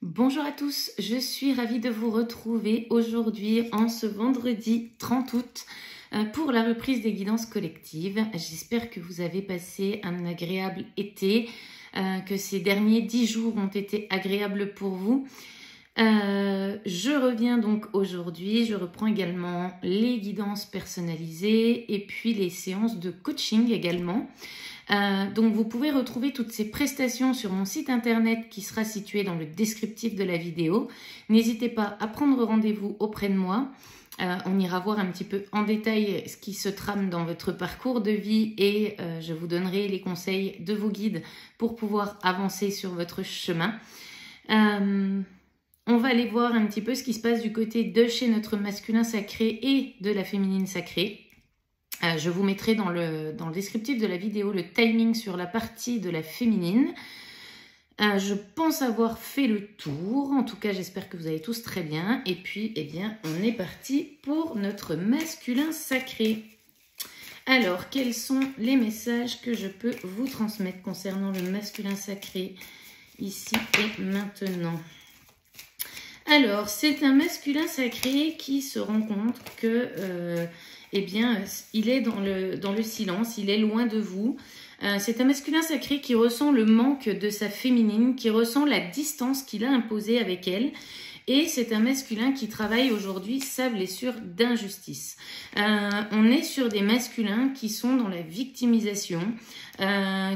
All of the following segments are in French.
Bonjour à tous, je suis ravie de vous retrouver aujourd'hui en ce vendredi 30 août pour la reprise des guidances collectives. J'espère que vous avez passé un agréable été, que ces derniers 10 jours ont été agréables pour vous. Je reviens donc aujourd'hui, je reprends également les guidances personnalisées et puis les séances de coaching également. Donc vous pouvez retrouver toutes ces prestations sur mon site internet qui sera situé dans le descriptif de la vidéo. N'hésitez pas à prendre rendez-vous auprès de moi. On ira voir un petit peu en détail ce qui se trame dans votre parcours de vie et je vous donnerai les conseils de vos guides pour pouvoir avancer sur votre chemin. On va aller voir un petit peu ce qui se passe du côté de chez notre masculin sacré et de la féminine sacrée. Je vous mettrai dans le descriptif de la vidéo le timing sur la partie de la féminine. Je pense avoir fait le tour. En tout cas, j'espère que vous allez tous très bien. Et puis, eh bien, on est parti pour notre masculin sacré. Alors, quels sont les messages que je peux vous transmettre concernant le masculin sacré ici et maintenant ? Alors, c'est un masculin sacré qui se rend compte que, eh bien, il est dans le silence, il est loin de vous. C'est un masculin sacré qui ressent le manque de sa féminine, qui ressent la distance qu'il a imposée avec elle. Et c'est un masculin qui travaille aujourd'hui sa blessure d'injustice. On est sur des masculins qui sont dans la victimisation,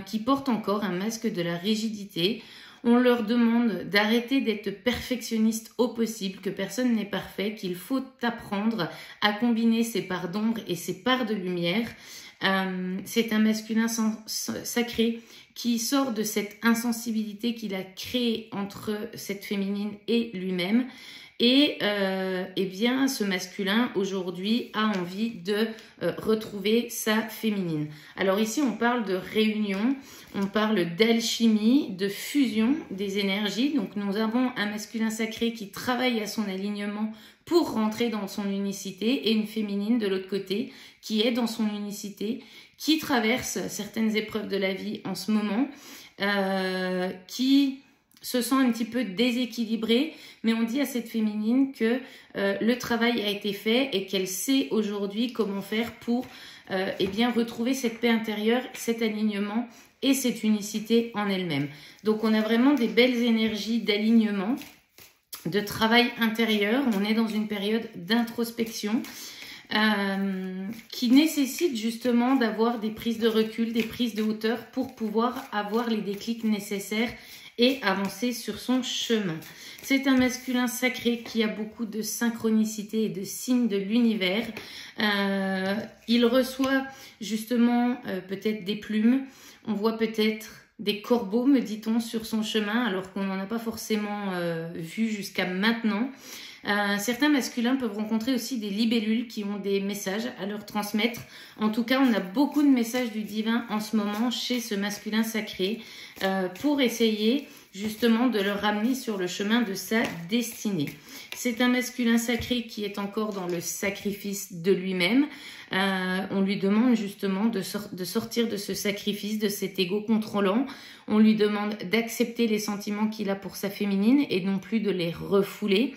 qui portent encore un masque de la rigidité. On leur demande d'arrêter d'être perfectionniste au possible, que personne n'est parfait, qu'il faut apprendre à combiner ses parts d'ombre et ses parts de lumière. C'est un masculin sacré qui sort de cette insensibilité qu'il a créée entre cette féminine et lui-même. Et eh bien, ce masculin, aujourd'hui, a envie de retrouver sa féminine. Alors ici, on parle de réunion, on parle d'alchimie, de fusion des énergies. Donc, nous avons un masculin sacré qui travaille à son alignement pour rentrer dans son unicité et une féminine de l'autre côté qui est dans son unicité, qui traverse certaines épreuves de la vie en ce moment, qui se sent un petit peu déséquilibrée, mais on dit à cette féminine que le travail a été fait et qu'elle sait aujourd'hui comment faire pour eh bien, retrouver cette paix intérieure, cet alignement et cette unicité en elle-même. Donc on a vraiment des belles énergies d'alignement, de travail intérieur. On est dans une période d'introspection qui nécessite justement d'avoir des prises de recul, des prises de hauteur pour pouvoir avoir les déclics nécessaires et avancer sur son chemin. C'est un masculin sacré qui a beaucoup de synchronicité et de signes de l'univers. Il reçoit justement peut-être des plumes. On voit peut-être des corbeaux, me dit-on, sur son chemin, alors qu'on n'en a pas forcément vu jusqu'à maintenant. Certains masculins peuvent rencontrer aussi des libellules qui ont des messages à leur transmettre. En tout cas, on a beaucoup de messages du divin en ce moment chez ce masculin sacré pour essayer justement de le ramener sur le chemin de sa destinée. C'est un masculin sacré qui est encore dans le sacrifice de lui-même. On lui demande justement de sortir de ce sacrifice, de cet ego contrôlant. On lui demande d'accepter les sentiments qu'il a pour sa féminine et non plus de les refouler.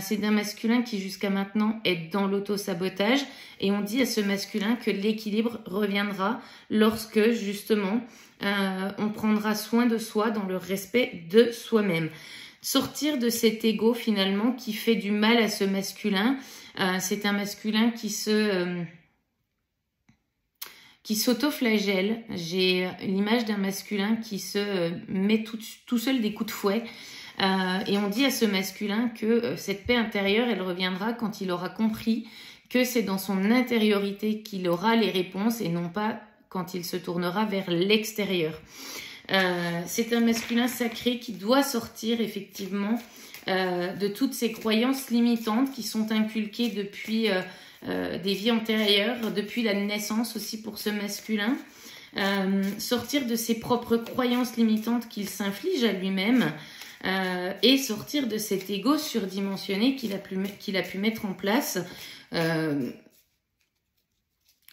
C'est un masculin qui jusqu'à maintenant est dans l'auto-sabotage et on dit à ce masculin que l'équilibre reviendra lorsque justement on prendra soin de soi dans le respect de soi-même. Sortir de cet ego finalement qui fait du mal à ce masculin. C'est un masculin qui s'auto-flagelle. J'ai l'image d'un masculin qui se met tout seul des coups de fouet. Et on dit à ce masculin que cette paix intérieure, elle reviendra quand il aura compris que c'est dans son intériorité qu'il aura les réponses et non pas quand il se tournera vers l'extérieur. C'est un masculin sacré qui doit sortir effectivement de toutes ces croyances limitantes qui sont inculquées depuis des vies antérieures, depuis la naissance aussi pour ce masculin. Sortir de ses propres croyances limitantes qu'il s'inflige à lui-même. Et sortir de cet ego surdimensionné qu'il a pu mettre en place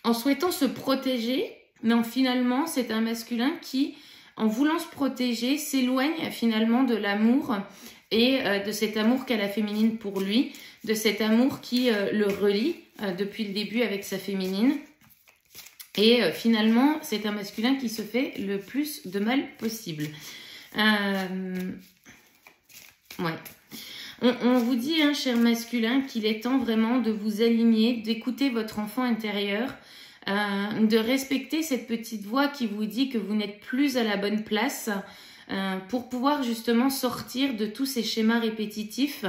en souhaitant se protéger, mais finalement c'est un masculin qui en voulant se protéger, s'éloigne finalement de l'amour et de cet amour qu'a la féminine pour lui, de cet amour qui le relie depuis le début avec sa féminine. Et finalement, c'est un masculin qui se fait le plus de mal possible. Ouais. On vous dit, hein, cher masculin, qu'il est temps vraiment de vous aligner, d'écouter votre enfant intérieur, de respecter cette petite voix qui vous dit que vous n'êtes plus à la bonne place pour pouvoir justement sortir de tous ces schémas répétitifs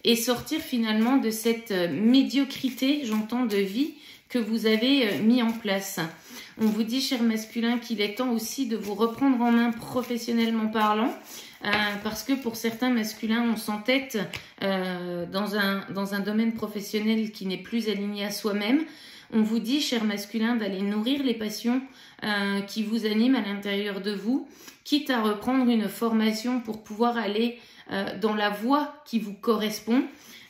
et sortir finalement de cette médiocrité, j'entends, de vie que vous avez mis en place. On vous dit, cher masculin, qu'il est temps aussi de vous reprendre en main professionnellement parlant, parce que pour certains masculins, on s'entête dans un domaine professionnel qui n'est plus aligné à soi-même. On vous dit, cher masculin, d'aller nourrir les passions qui vous animent à l'intérieur de vous, quitte à reprendre une formation pour pouvoir aller dans la voie qui vous correspond.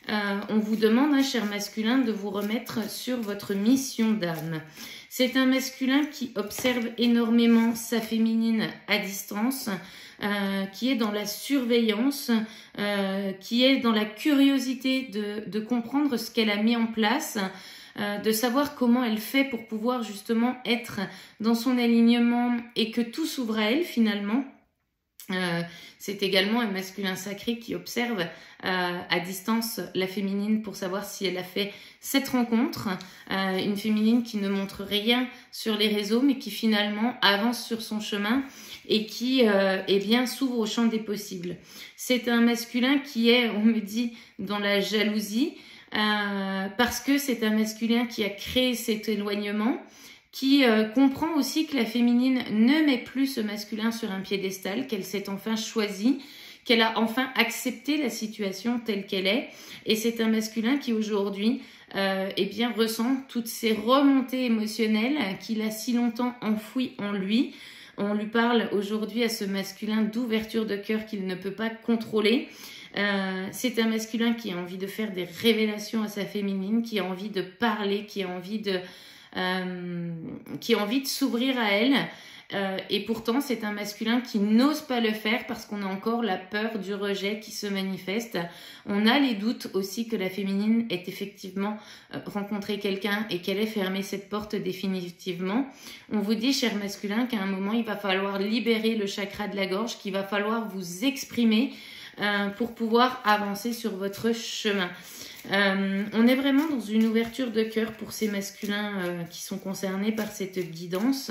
On vous demande, hein, cher masculin, de vous remettre sur votre mission d'âme. C'est un masculin qui observe énormément sa féminine à distance, qui est dans la surveillance, qui est dans la curiosité de comprendre ce qu'elle a mis en place, de savoir comment elle fait pour pouvoir justement être dans son alignement et que tout s'ouvre à elle finalement. C'est également un masculin sacré qui observe à distance la féminine pour savoir si elle a fait cette rencontre, une féminine qui ne montre rien sur les réseaux mais qui finalement avance sur son chemin et qui eh bien s'ouvre au champ des possibles. C'est un masculin qui est, on me dit, dans la jalousie parce que c'est un masculin qui a créé cet éloignement, qui comprend aussi que la féminine ne met plus ce masculin sur un piédestal, qu'elle s'est enfin choisie, qu'elle a enfin accepté la situation telle qu'elle est. Et c'est un masculin qui aujourd'hui eh bien, ressent toutes ces remontées émotionnelles qu'il a si longtemps enfouies en lui. On lui parle aujourd'hui à ce masculin d'ouverture de cœur qu'il ne peut pas contrôler. C'est un masculin qui a envie de faire des révélations à sa féminine, qui a envie de parler, qui a envie de s'ouvrir à elle, et pourtant c'est un masculin qui n'ose pas le faire parce qu'on a encore la peur du rejet qui se manifeste. On a les doutes aussi que la féminine ait effectivement rencontré quelqu'un et qu'elle ait fermé cette porte définitivement. On vous dit, cher masculin, qu'à un moment il va falloir libérer le chakra de la gorge, qu'il va falloir vous exprimer pour pouvoir avancer sur votre chemin. On est vraiment dans une ouverture de cœur pour ces masculins qui sont concernés par cette guidance.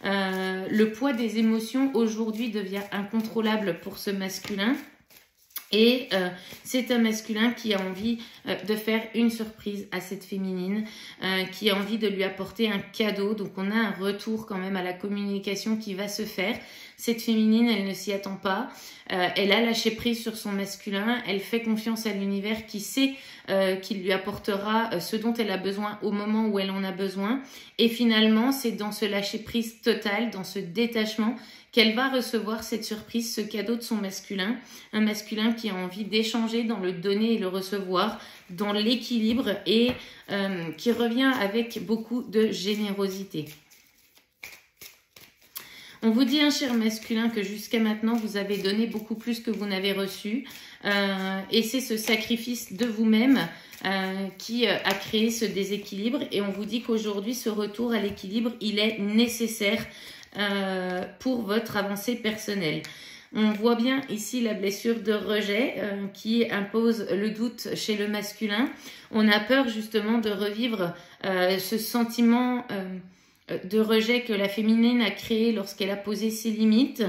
Le poids des émotions aujourd'hui devient incontrôlable pour ce masculin. Et c'est un masculin qui a envie de faire une surprise à cette féminine, qui a envie de lui apporter un cadeau. Donc on a un retour quand même à la communication qui va se faire. Cette féminine, elle ne s'y attend pas. Elle a lâché prise sur son masculin. Elle fait confiance à l'univers qui sait qu'il lui apportera ce dont elle a besoin au moment où elle en a besoin. Et finalement, c'est dans ce lâcher prise total, dans ce détachement, qu'elle va recevoir cette surprise, ce cadeau de son masculin. Un masculin qui a envie d'échanger dans le donner et le recevoir, dans l'équilibre et qui revient avec beaucoup de générosité. On vous dit, un cher masculin, que jusqu'à maintenant, vous avez donné beaucoup plus que vous n'avez reçu. Et c'est ce sacrifice de vous-même qui a créé ce déséquilibre. Et on vous dit qu'aujourd'hui, ce retour à l'équilibre, il est nécessaire pour votre avancée personnelle. On voit bien ici la blessure de rejet qui impose le doute chez le masculin. On a peur justement de revivre ce sentiment de rejet que la féminine a créé lorsqu'elle a posé ses limites.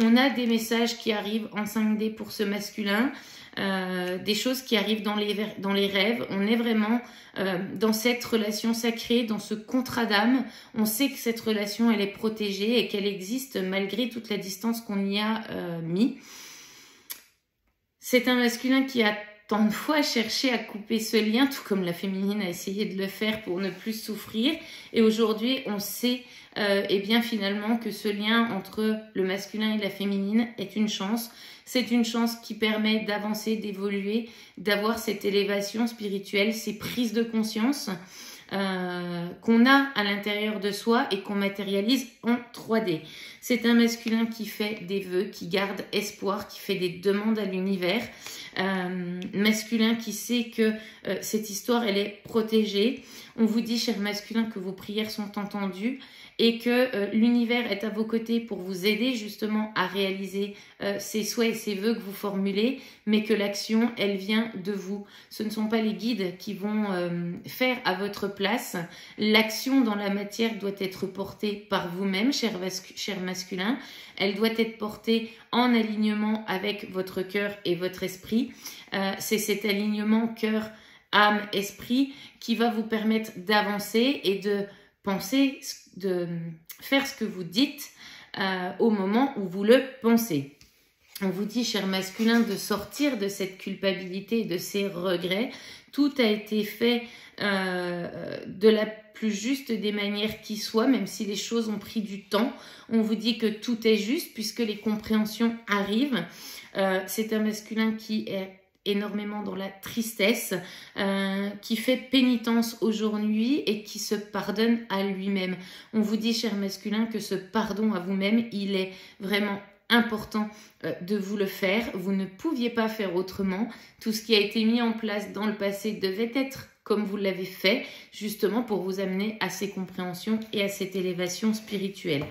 On a des messages qui arrivent en 5D pour ce masculin, des choses qui arrivent dans les rêves. On est vraiment dans cette relation sacrée, dans ce contrat d'âme. On sait que cette relation, elle est protégée et qu'elle existe malgré toute la distance qu'on y a mis. C'est un masculin qui a tant de fois cherché à couper ce lien, tout comme la féminine a essayé de le faire pour ne plus souffrir. Et aujourd'hui, on sait eh bien finalement que ce lien entre le masculin et la féminine est une chance. C'est une chance qui permet d'avancer, d'évoluer, d'avoir cette élévation spirituelle, ces prises de conscience. qu'on a à l'intérieur de soi et qu'on matérialise en 3D. C'est un masculin qui fait des vœux, qui garde espoir, qui fait des demandes à l'univers. Masculin qui sait que cette histoire, elle est protégée. On vous dit, cher masculin, que vos prières sont entendues et que l'univers est à vos côtés pour vous aider justement à réaliser ces souhaits et ces vœux que vous formulez, mais que l'action, elle vient de vous. Ce ne sont pas les guides qui vont faire à votre place. L'action dans la matière doit être portée par vous-même, cher masculin. Elle doit être portée en alignement avec votre cœur et votre esprit. C'est cet alignement cœur, âme, esprit qui va vous permettre d'avancer et de penser, de faire ce que vous dites au moment où vous le pensez. On vous dit, cher masculin, de sortir de cette culpabilité et de ces regrets. Tout a été fait de la plus juste des manières qui soient, même si les choses ont pris du temps. On vous dit que tout est juste puisque les compréhensions arrivent. C'est un masculin qui est énormément dans la tristesse, qui fait pénitence aujourd'hui et qui se pardonne à lui-même. On vous dit, cher masculin, que ce pardon à vous-même, il est vraiment important de vous le faire. Vous ne pouviez pas faire autrement. Tout ce qui a été mis en place dans le passé devait être comme vous l'avez fait, justement pour vous amener à ces compréhensions et à cette élévation spirituelle.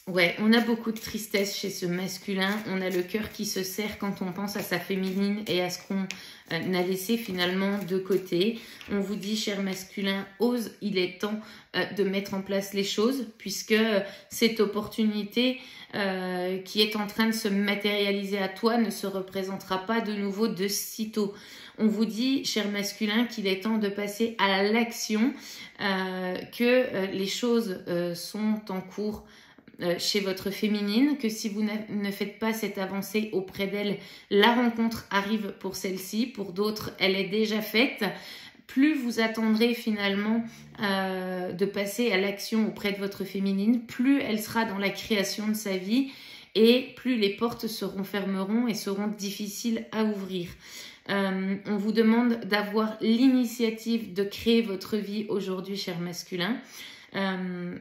Ouais, on a beaucoup de tristesse chez ce masculin. On a le cœur qui se serre quand on pense à sa féminine et à ce qu'on a laissé finalement de côté. On vous dit, cher masculin, ose, il est temps de mettre en place les choses puisque cette opportunité qui est en train de se matérialiser à toi ne se représentera pas de nouveau de sitôt. On vous dit, cher masculin, qu'il est temps de passer à l'action, que les choses sont en cours chez votre féminine, que si vous ne faites pas cette avancée auprès d'elle, la rencontre arrive pour celle-ci, pour d'autres, elle est déjà faite. Plus vous attendrez finalement de passer à l'action auprès de votre féminine, plus elle sera dans la création de sa vie et plus les portes se refermeront et seront difficiles à ouvrir. On vous demande d'avoir l'initiative de créer votre vie aujourd'hui, cher masculin.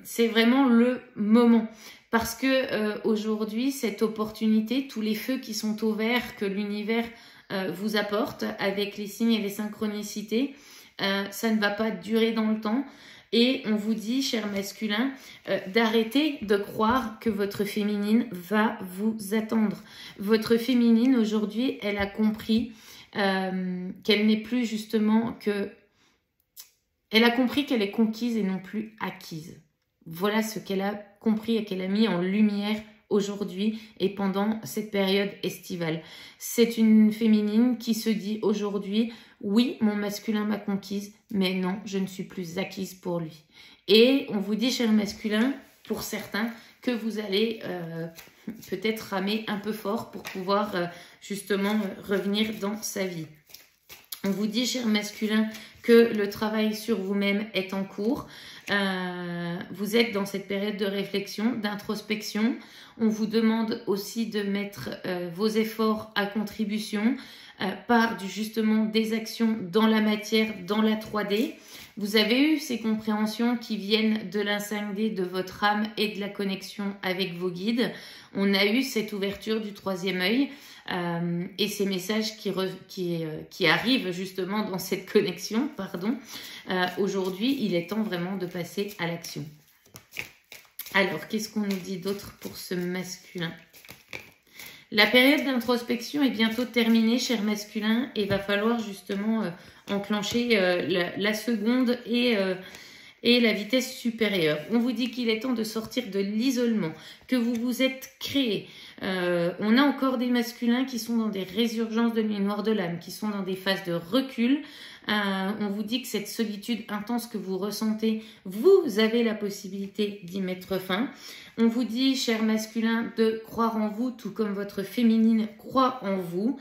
C'est vraiment le moment parce que aujourd'hui cette opportunité, tous les feux qui sont ouverts que l'univers vous apporte avec les signes et les synchronicités, ça ne va pas durer dans le temps et on vous dit, cher masculin, d'arrêter de croire que votre féminine va vous attendre. Votre féminine aujourd'hui, elle a compris qu'elle n'est plus justement que... Elle a compris qu'elle est conquise et non plus acquise. Voilà ce qu'elle a compris et qu'elle a mis en lumière aujourd'hui et pendant cette période estivale. C'est une féminine qui se dit aujourd'hui, oui, mon masculin m'a conquise, mais non, je ne suis plus acquise pour lui. Et on vous dit, cher masculin, pour certains, que vous allez peut-être ramer un peu fort pour pouvoir justement revenir dans sa vie. On vous dit, cher masculin, que le travail sur vous-même est en cours. Vous êtes dans cette période de réflexion, d'introspection. On vous demande aussi de mettre vos efforts à contribution par justement des actions dans la matière, dans la 3D. Vous avez eu ces compréhensions qui viennent de la 5D, de votre âme et de la connexion avec vos guides. On a eu cette ouverture du 3e œil. Et ces messages qui arrivent justement dans cette connexion, aujourd'hui, il est temps vraiment de passer à l'action. Alors, qu'est-ce qu'on nous dit d'autre pour ce masculin? La période d'introspection est bientôt terminée, cher masculin, et il va falloir justement enclencher la seconde et la vitesse supérieure. On vous dit qu'il est temps de sortir de l'isolement, que vous vous êtes créé. On a encore des masculins qui sont dans des résurgences de nuit noire de l'âme, qui sont dans des phases de recul. On vous dit que cette solitude intense que vous ressentez, vous avez la possibilité d'y mettre fin. On vous dit, cher masculin, de croire en vous, tout comme votre féminine croit en vous.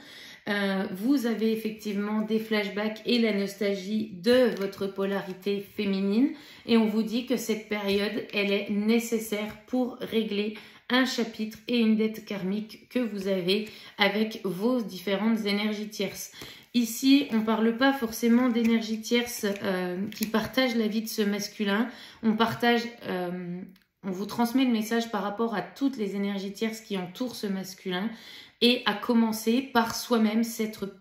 Vous avez effectivement des flashbacks et la nostalgie de votre polarité féminine. Et on vous dit que cette période, elle est nécessaire pour régler un chapitre et une dette karmique que vous avez avec vos différentes énergies tierces. Ici, on ne parle pas forcément d'énergie tierce qui partage la vie de ce masculin. On vous transmet le message par rapport à toutes les énergies tierces qui entourent ce masculin et à commencer par soi-même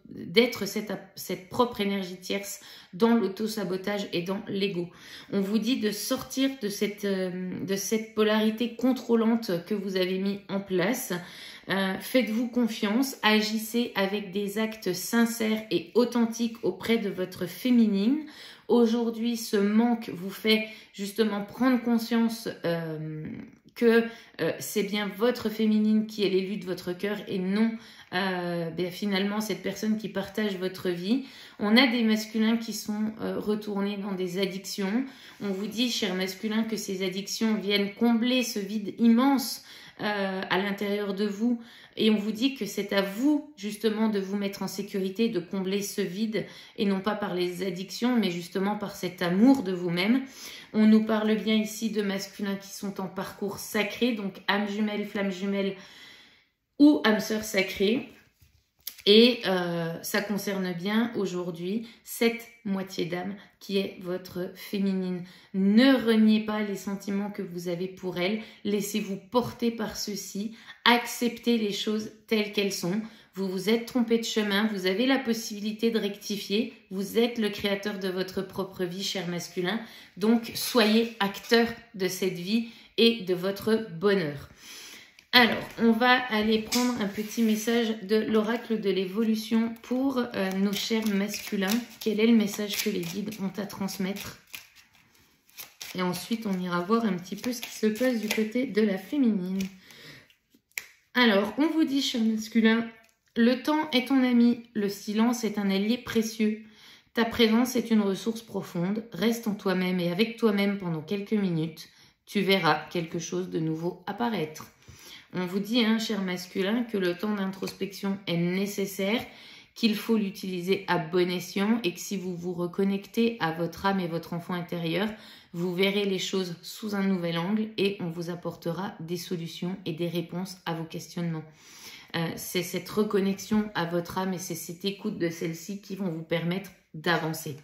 d'être cette propre énergie tierce dans l'auto-sabotage et dans l'ego. On vous dit de sortir de cette polarité contrôlante que vous avez mis en place. Faites-vous confiance, agissez avec des actes sincères et authentiques auprès de votre féminine. Aujourd'hui, ce manque vous fait justement prendre conscience que c'est bien votre féminine qui est l'élu de votre cœur et non finalement cette personne qui partage votre vie. On a des masculins qui sont retournés dans des addictions. On vous dit, chers masculins, que ces addictions viennent combler ce vide immense à l'intérieur de vous, et on vous dit que c'est à vous justement de vous mettre en sécurité, de combler ce vide, et non pas par les addictions, mais justement par cet amour de vous-même. On nous parle bien ici de masculins qui sont en parcours sacré, donc âme jumelle, flamme jumelle ou âme sœur sacrée. Et ça concerne bien aujourd'hui cette moitié d'âme qui est votre féminine. Ne reniez pas les sentiments que vous avez pour elle. Laissez-vous porter par ceux-ci. Acceptez les choses telles qu'elles sont. Vous vous êtes trompé de chemin. Vous avez la possibilité de rectifier. Vous êtes le créateur de votre propre vie, cher masculin. Donc, soyez acteur de cette vie et de votre bonheur. Alors, on va aller prendre un petit message de l'oracle de l'évolution pour nos chers masculins. Quel est le message que les guides ont à transmettre? Et ensuite, on ira voir un petit peu ce qui se passe du côté de la féminine. Alors, on vous dit, chers masculins, le temps est ton ami, le silence est un allié précieux. Ta présence est une ressource profonde. Reste en toi-même et avec toi-même pendant quelques minutes. Tu verras quelque chose de nouveau apparaître. On vous dit, cher masculin, que le temps d'introspection est nécessaire, qu'il faut l'utiliser à bon escient et que si vous vous reconnectez à votre âme et votre enfant intérieur, vous verrez les choses sous un nouvel angle et on vous apportera des solutions et des réponses à vos questionnements. C'est cette reconnexion à votre âme et c'est cette écoute de celle-ci qui vont vous permettre d'avancer.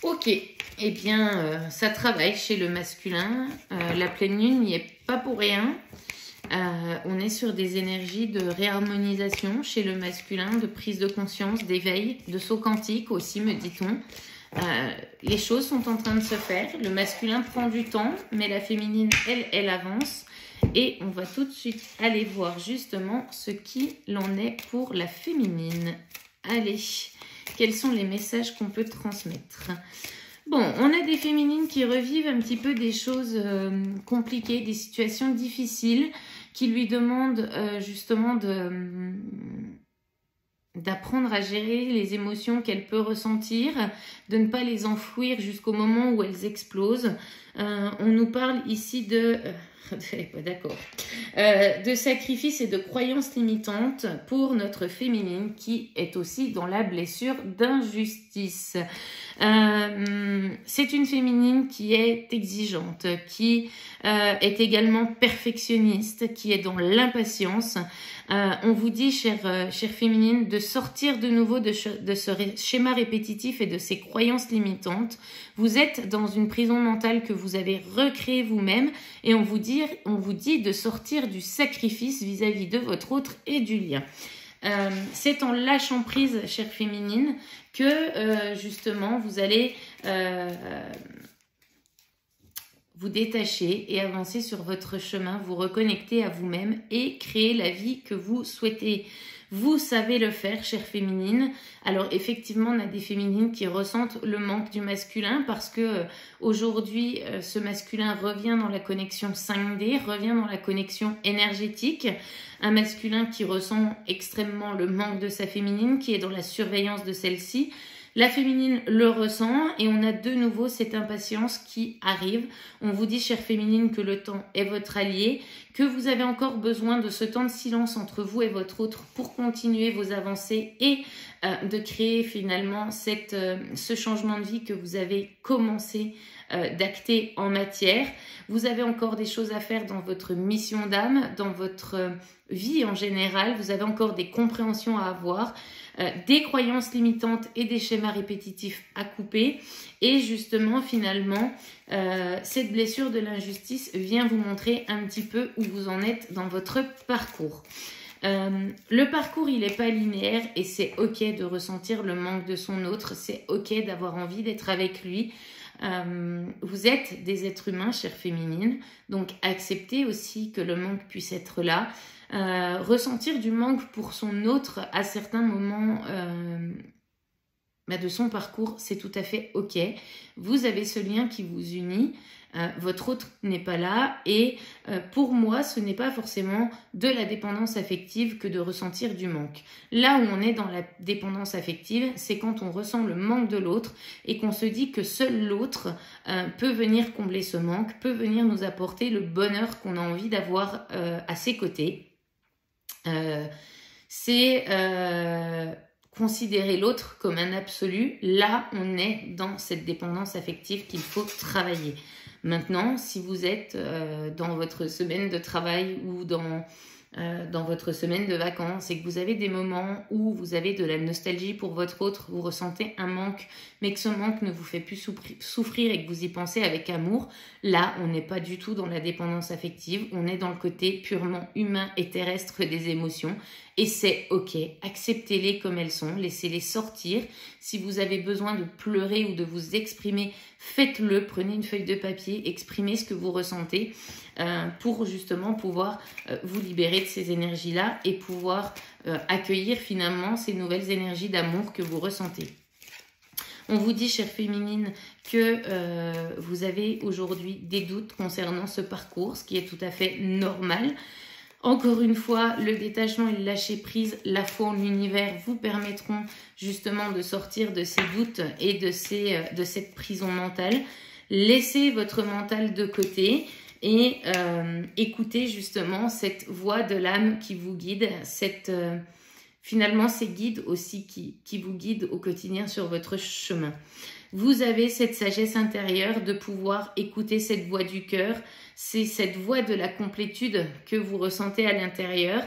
Ok, eh bien, ça travaille chez le masculin. La pleine lune n'y est pas pour rien. On est sur des énergies de réharmonisation chez le masculin, de prise de conscience, d'éveil, de saut quantique aussi, me dit-on. Les choses sont en train de se faire. Le masculin prend du temps, mais la féminine, elle avance. Et on va tout de suite aller voir justement ce qu'il en est pour la féminine. Allez, quels sont les messages qu'on peut transmettre? Bon, on a des féminines qui revivent un petit peu des choses compliquées, des situations difficiles, qui lui demandent justement d'apprendre à gérer les émotions qu'elle peut ressentir, de ne pas les enfouir jusqu'au moment où elles explosent. On nous parle ici de... d'accord. De sacrifice et de croyances limitantes pour notre féminine qui est aussi dans la blessure d'injustice. C'est une féminine qui est exigeante, qui est également perfectionniste, qui est dans l'impatience. On vous dit, chère féminine, de sortir de nouveau de ce schéma répétitif et de ces croyances limitantes. Vous êtes dans une prison mentale que vous avez recréée vous-même et on vous dit de sortir du sacrifice vis-à-vis de votre autre et du lien. C'est en lâchant prise, chère féminine, que justement vous allez vous détacher et avancer sur votre chemin, vous reconnecter à vous-même et créer la vie que vous souhaitez. Vous savez le faire, chère féminine. Alors effectivement, on a des féminines qui ressentent le manque du masculin parce que aujourd'hui, ce masculin revient dans la connexion 5D, revient dans la connexion énergétique. Un masculin qui ressent extrêmement le manque de sa féminine, qui est dans la surveillance de celle-ci. La féminine le ressent et on a de nouveau cette impatience qui arrive. On vous dit, chère féminine, que le temps est votre allié, que vous avez encore besoin de ce temps de silence entre vous et votre autre pour continuer vos avancées et de créer finalement ce changement de vie que vous avez commencé d'acter en matière. Vous avez encore des choses à faire dans votre mission d'âme, dans votre vie en général. Vous avez encore des compréhensions à avoir, des croyances limitantes et des schémas répétitifs à couper. Et justement, finalement, cette blessure de l'injustice vient vous montrer un petit peu où vous en êtes dans votre parcours. Le parcours, il n'est pas linéaire et c'est ok de ressentir le manque de son autre. C'est ok d'avoir envie d'être avec lui. Vous êtes des êtres humains, chère féminine, donc acceptez aussi que le manque puisse être là. Ressentir du manque pour son autre à certains moments de son parcours, c'est tout à fait ok. Vous avez ce lien qui vous unit, votre autre n'est pas là et pour moi, ce n'est pas forcément de la dépendance affective que de ressentir du manque. Là où on est dans la dépendance affective, c'est quand on ressent le manque de l'autre et qu'on se dit que seul l'autre peut venir combler ce manque, peut venir nous apporter le bonheur qu'on a envie d'avoir à ses côtés. C'est considérer l'autre comme un absolu. Là, on est dans cette dépendance affective qu'il faut travailler. Maintenant, si vous êtes dans votre semaine de travail ou dans votre semaine de vacances et que vous avez des moments où vous avez de la nostalgie pour votre autre, vous ressentez un manque, mais que ce manque ne vous fait plus souffrir et que vous y pensez avec amour, là, on n'est pas du tout dans la dépendance affective, on est dans le côté purement humain et terrestre des émotions. Et c'est ok, acceptez-les comme elles sont, laissez-les sortir. Si vous avez besoin de pleurer ou de vous exprimer, faites-le, prenez une feuille de papier, exprimez ce que vous ressentez pour justement pouvoir vous libérer de ces énergies-là et pouvoir accueillir finalement ces nouvelles énergies d'amour que vous ressentez. On vous dit, chère féminine, que vous avez aujourd'hui des doutes concernant ce parcours, ce qui est tout à fait normal. Encore une fois, le détachement et le lâcher-prise, la foi en l'univers vous permettront justement de sortir de ces doutes et de cette prison mentale. Laissez votre mental de côté et écoutez justement cette voix de l'âme qui vous guide, finalement ces guides aussi qui vous guident au quotidien sur votre chemin. Vous avez cette sagesse intérieure de pouvoir écouter cette voix du cœur. C'est cette voix de la complétude que vous ressentez à l'intérieur.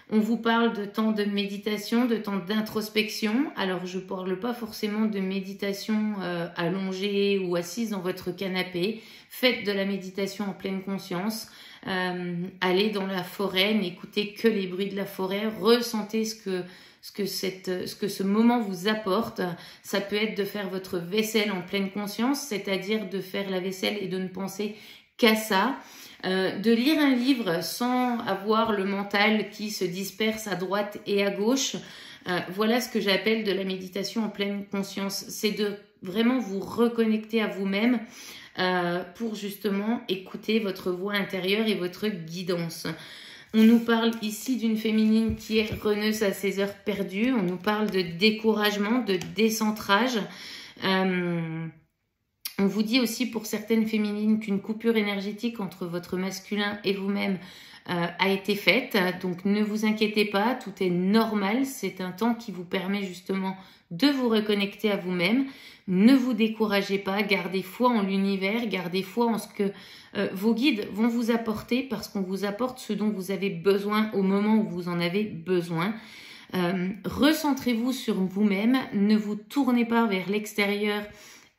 On vous parle de temps de méditation, de temps d'introspection. Alors, je ne parle pas forcément de méditation allongée ou assise dans votre canapé. Faites de la méditation en pleine conscience. Allez dans la forêt, n'écoutez que les bruits de la forêt. Ressentez ce que ce moment vous apporte. Ça peut être de faire votre vaisselle en pleine conscience, c'est-à-dire de faire la vaisselle et de ne penser qu'à ça. De lire un livre sans avoir le mental qui se disperse à droite et à gauche. Voilà ce que j'appelle de la méditation en pleine conscience. C'est de vraiment vous reconnecter à vous-même pour justement écouter votre voix intérieure et votre guidance. On nous parle ici d'une féminine qui est reneuse à ses heures perdues. On nous parle de découragement, de décentrage. On vous dit aussi pour certaines féminines qu'une coupure énergétique entre votre masculin et vous-même a été faite. Donc ne vous inquiétez pas, tout est normal. C'est un temps qui vous permet justement de vous reconnecter à vous-même. Ne vous découragez pas, gardez foi en l'univers, gardez foi en ce que vos guides vont vous apporter parce qu'on vous apporte ce dont vous avez besoin au moment où vous en avez besoin. Recentrez-vous sur vous-même, ne vous tournez pas vers l'extérieur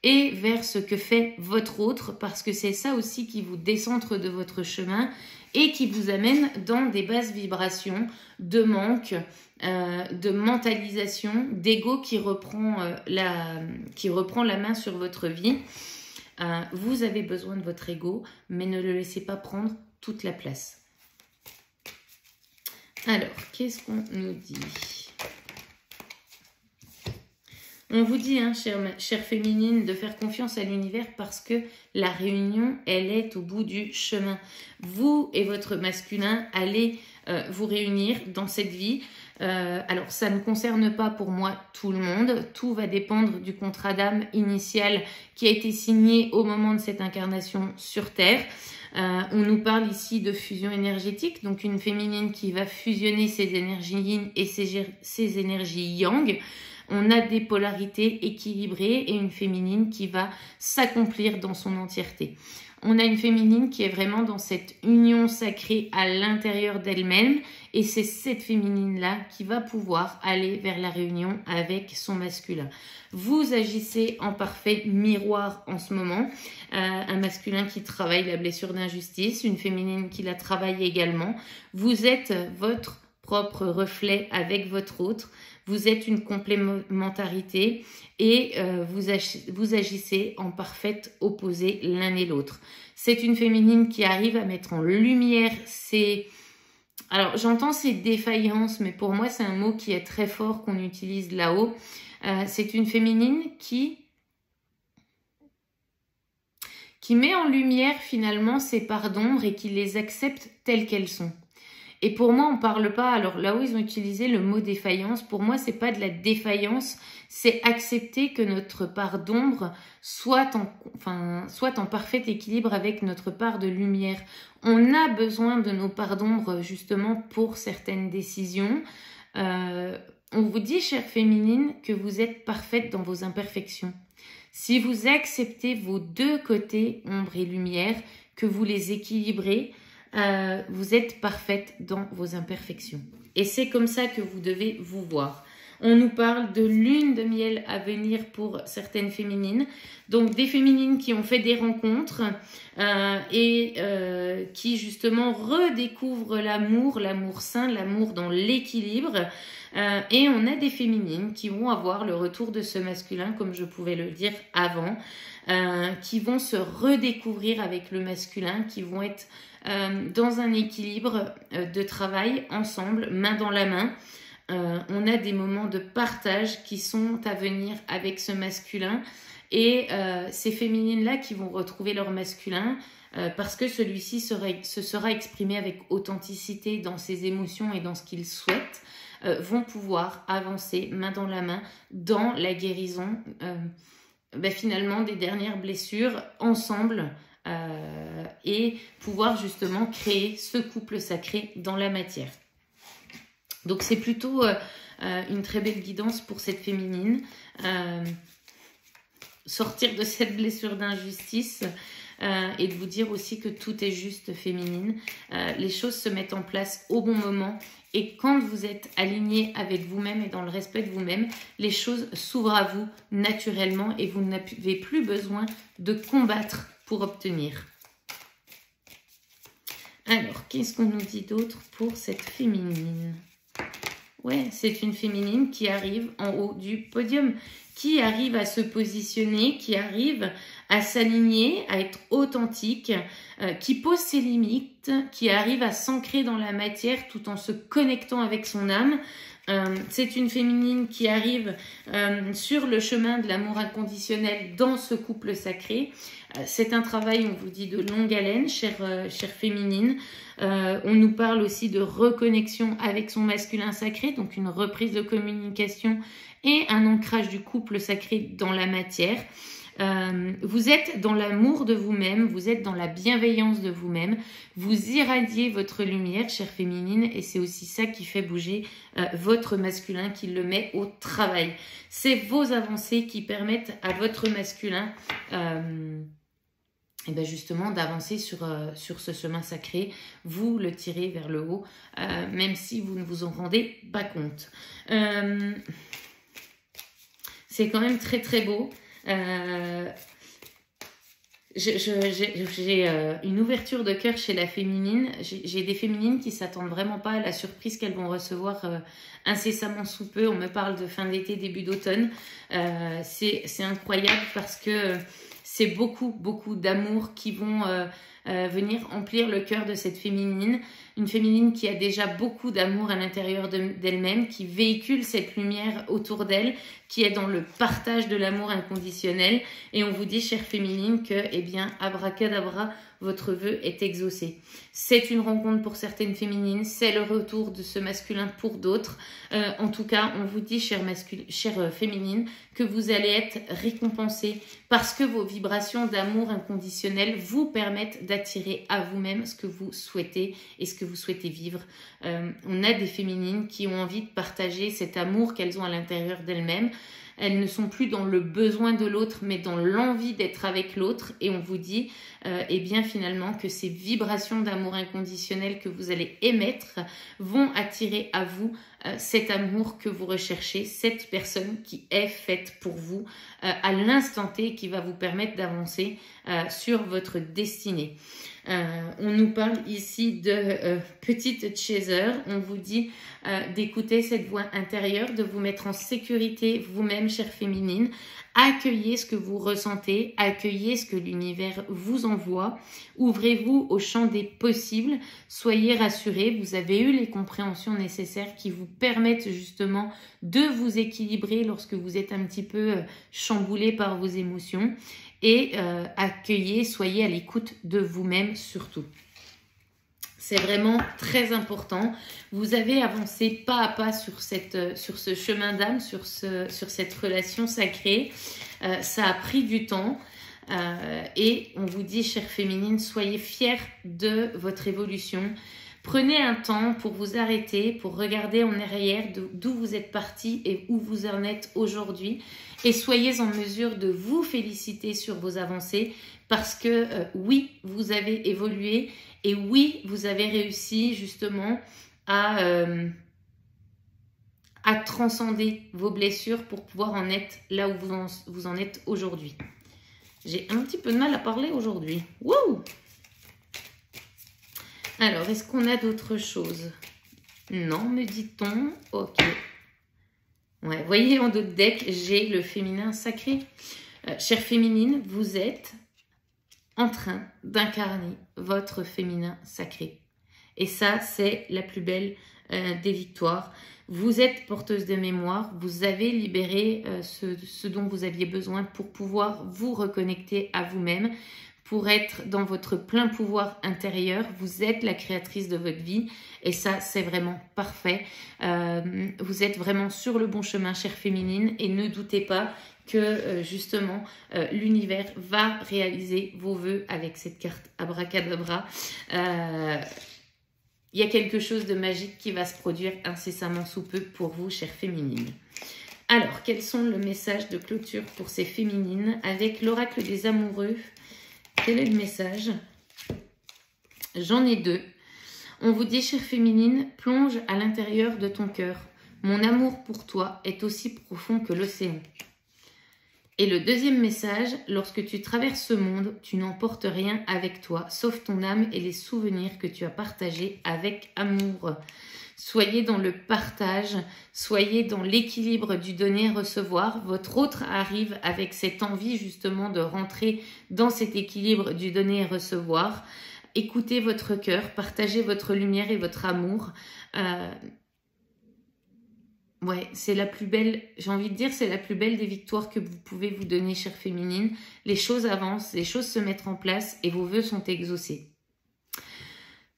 et vers ce que fait votre autre parce que c'est ça aussi qui vous décentre de votre chemin et qui vous amène dans des basses vibrations de manque, de mentalisation, d'ego qui reprend la main sur votre vie. Vous avez besoin de votre ego, mais ne le laissez pas prendre toute la place. Alors, qu'est-ce qu'on nous dit ? On vous dit, hein, chère féminine, de faire confiance à l'univers parce que la réunion, elle est au bout du chemin. Vous et votre masculin allez vous réunir dans cette vie. Alors, ça ne concerne pas pour moi tout le monde. Tout va dépendre du contrat d'âme initial qui a été signé au moment de cette incarnation sur Terre. On nous parle ici de fusion énergétique, donc une féminine qui va fusionner ses énergies yin et ses énergies yang. On a des polarités équilibrées et une féminine qui va s'accomplir dans son entièreté. On a une féminine qui est vraiment dans cette union sacrée à l'intérieur d'elle-même et c'est cette féminine-là qui va pouvoir aller vers la réunion avec son masculin. Vous agissez en parfait miroir en ce moment. Un masculin qui travaille la blessure d'injustice, une féminine qui la travaille également. Vous êtes votre propre reflet avec votre autre. Vous êtes une complémentarité et vous agissez en parfaite opposé l'un et l'autre. C'est une féminine qui arrive à mettre en lumière ses... Alors, j'entends ces défaillances, mais pour moi, c'est un mot qui est très fort qu'on utilise là-haut. C'est une féminine qui met en lumière finalement ses parts d'ombre et qui les accepte telles qu'elles sont. Et pour moi, on ne parle pas, alors là où ils ont utilisé le mot défaillance, pour moi, ce n'est pas de la défaillance, c'est accepter que notre part d'ombre soit en parfait équilibre avec notre part de lumière. On a besoin de nos parts d'ombre justement pour certaines décisions. On vous dit, chère féminine, que vous êtes parfaite dans vos imperfections. Si vous acceptez vos deux côtés, ombre et lumière, que vous les équilibrez, vous êtes parfaite dans vos imperfections. Et c'est comme ça que vous devez vous voir. On nous parle de lune de miel à venir pour certaines féminines. Donc des féminines qui ont fait des rencontres et qui justement redécouvrent l'amour, l'amour sain, l'amour dans l'équilibre. Et on a des féminines qui vont avoir le retour de ce masculin, comme je pouvais le dire avant, qui vont se redécouvrir avec le masculin, qui vont être dans un équilibre de travail ensemble, main dans la main. On a des moments de partage qui sont à venir avec ce masculin et ces féminines-là qui vont retrouver leur masculin parce que celui-ci se sera exprimé avec authenticité dans ses émotions et dans ce qu'il souhaite, vont pouvoir avancer main dans la main dans la guérison finalement des dernières blessures ensemble et pouvoir justement créer ce couple sacré dans la matière. Donc c'est plutôt une très belle guidance pour cette féminine. Sortir de cette blessure d'injustice et de vous dire aussi que tout est juste féminine. Les choses se mettent en place au bon moment et quand vous êtes aligné avec vous-même et dans le respect de vous-même, les choses s'ouvrent à vous naturellement et vous n'avez plus besoin de combattre pour obtenir. Alors, qu'est-ce qu'on nous dit d'autre pour cette féminine ? Ouais, c'est une féminine qui arrive en haut du podium, qui arrive à se positionner, qui arrive à s'aligner, à être authentique, qui pose ses limites, qui arrive à s'ancrer dans la matière tout en se connectant avec son âme. C'est une féminine qui arrive sur le chemin de l'amour inconditionnel dans ce couple sacré. C'est un travail, on vous dit, de longue haleine, chère féminine. On nous parle aussi de reconnexion avec son masculin sacré, donc une reprise de communication et un ancrage du couple sacré dans la matière. Vous êtes dans l'amour de vous-même, vous êtes dans la bienveillance de vous-même, vous irradiez votre lumière, chère féminine, et c'est aussi ça qui fait bouger votre masculin, qui le met au travail. C'est vos avancées qui permettent à votre masculin justement d'avancer sur ce chemin sacré, vous le tirez vers le haut, même si vous ne vous en rendez pas compte. C'est quand même très très beau. J'ai une ouverture de cœur chez la féminine. J'ai des féminines qui s'attendent vraiment pas à la surprise qu'elles vont recevoir incessamment sous peu. On me parle de fin d'été, début d'automne. C'est incroyable parce que c'est beaucoup d'amour qui vont venir emplir le cœur de cette féminine. Une féminine qui a déjà beaucoup d'amour à l'intérieur d'elle-même, qui véhicule cette lumière autour d'elle, qui est dans le partage de l'amour inconditionnel. Et on vous dit, chère féminine, que, abracadabra, votre vœu est exaucé. C'est une rencontre pour certaines féminines, c'est le retour de ce masculin pour d'autres. En tout cas, on vous dit, chère féminine, que vous allez être récompensée parce que vos vibrations d'amour inconditionnel vous permettent d'attirer à vous-même ce que vous souhaitez et ce que vous souhaitez vivre. On a des féminines qui ont envie de partager cet amour qu'elles ont à l'intérieur d'elles-mêmes. Elles ne sont plus dans le besoin de l'autre, mais dans l'envie d'être avec l'autre. Et on vous dit, eh bien finalement, que ces vibrations d'amour inconditionnel que vous allez émettre vont attirer à vous cet amour que vous recherchez, cette personne qui est faite pour vous à l'instant T, qui va vous permettre d'avancer sur votre destinée. On nous parle ici de petite chaser. On vous dit d'écouter cette voix intérieure, de vous mettre en sécurité vous-même, chère féminine. Accueillez ce que vous ressentez, accueillez ce que l'univers vous envoie. Ouvrez-vous au champ des possibles. Soyez rassurés, vous avez eu les compréhensions nécessaires qui vous permettent justement de vous équilibrer lorsque vous êtes un petit peu chamboulé par vos émotions. Et accueillez, soyez à l'écoute de vous-même surtout. C'est vraiment très important. Vous avez avancé pas à pas sur ce chemin d'âme, sur cette relation sacrée. Ça a pris du temps. Et on vous dit, chère féminine, soyez fiers de votre évolution. Prenez un temps pour vous arrêter, pour regarder en arrière d'où vous êtes parti et où vous en êtes aujourd'hui. Et soyez en mesure de vous féliciter sur vos avancées parce que oui, vous avez évolué et oui, vous avez réussi justement à transcender vos blessures pour pouvoir en être là où vous en êtes aujourd'hui. J'ai un petit peu de mal à parler aujourd'hui. Wouh! Alors, est-ce qu'on a d'autres choses? Non, me dit-on. Ok. Ouais, voyez, en d'autres decks, j'ai le féminin sacré. Chère féminine, vous êtes en train d'incarner votre féminin sacré. Et ça, c'est la plus belle des victoires. Vous êtes porteuse de mémoire, vous avez libéré ce dont vous aviez besoin pour pouvoir vous reconnecter à vous-même, pour être dans votre plein pouvoir intérieur. Vous êtes la créatrice de votre vie et ça, c'est vraiment parfait. Vous êtes vraiment sur le bon chemin, chère féminine, et ne doutez pas que justement l'univers va réaliser vos vœux avec cette carte abracadabra. Il y a quelque chose de magique qui va se produire incessamment sous peu pour vous, chère féminine. Alors, quels sont les messages de clôture pour ces féminines avec l'oracle des amoureux? Quel est le message? J'en ai deux. On vous dit, chère féminine, plonge à l'intérieur de ton cœur. Mon amour pour toi est aussi profond que l'océan. Et le deuxième message, lorsque tu traverses ce monde, tu n'emportes rien avec toi, sauf ton âme et les souvenirs que tu as partagés avec amour. Soyez dans le partage, soyez dans l'équilibre du donner-recevoir. Votre autre arrive avec cette envie justement de rentrer dans cet équilibre du donner-recevoir. Écoutez votre cœur, partagez votre lumière et votre amour. Ouais, c'est la plus belle, j'ai envie de dire, c'est la plus belle des victoires que vous pouvez vous donner, chère féminine. Les choses avancent, les choses se mettent en place et vos vœux sont exaucés.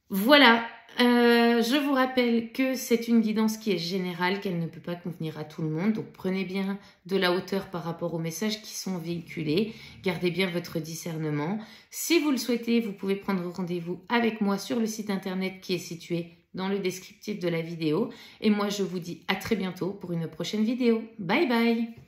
Voilà, je vous rappelle que c'est une guidance qui est générale, qu'elle ne peut pas convenir à tout le monde. Donc prenez bien de la hauteur par rapport aux messages qui sont véhiculés. Gardez bien votre discernement. Si vous le souhaitez, vous pouvez prendre rendez-vous avec moi sur le site internet qui est situé dans le descriptif de la vidéo. Et moi, je vous dis à très bientôt pour une prochaine vidéo. Bye bye!